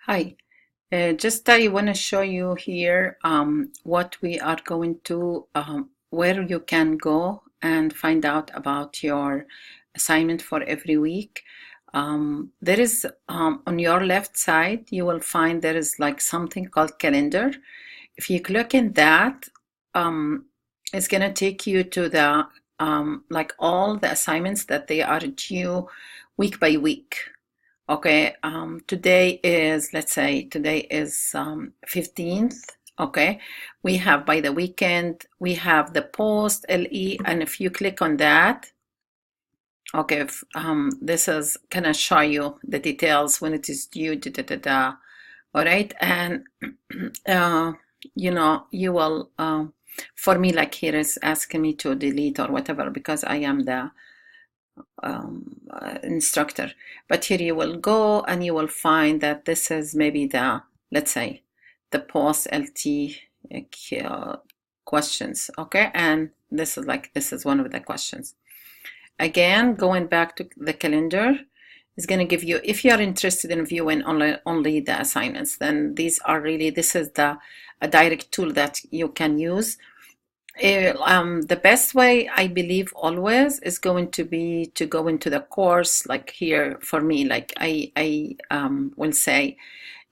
Hi, just I want to show you here what we are going to, where you can go and find out about your assignment for every week. There is on your left side, you will find there is like something called calendar. If you click in that, um, it's going to take you to the like all the assignments that they are due week by week. Okay, today is, let's say, today is 15th. Okay, we have by the weekend, we have the post LE, and if you click on that, okay, this is gonna show you the details when it is due, da da da da. All right, and uh, you will, for me, like here is asking me to delete or whatever because I am the instructor. But here you will go and you will find that this is maybe the, let's say, the post LT questions. Okay, and this is one of the questions. Again, going back to the calendar is going to give you, if you are interested in viewing only the assignments, then this is a direct tool that you can use. The best way, I believe, always is going to be to go into the course. Like here, for me, like I will say,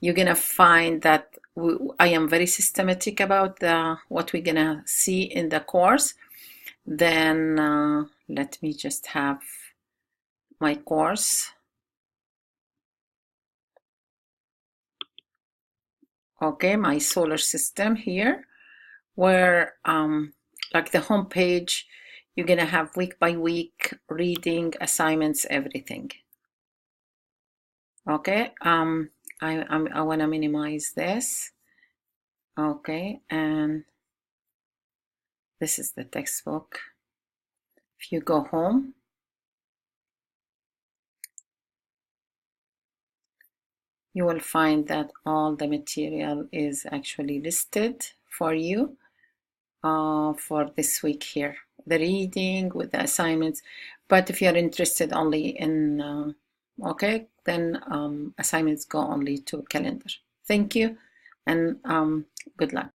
you're gonna find that I am very systematic about what we're gonna see in the course. Then let me just have my course. Okay, my solar system here, where like the home page, you're gonna have week by week reading assignments, everything. Okay, I want to minimize this. Okay, and this is the textbook. If you go home, you will find that all the material is actually listed for you for this week here. The reading with the assignments. But if you're interested only in, okay, then assignments go only to calendar. Thank you and good luck.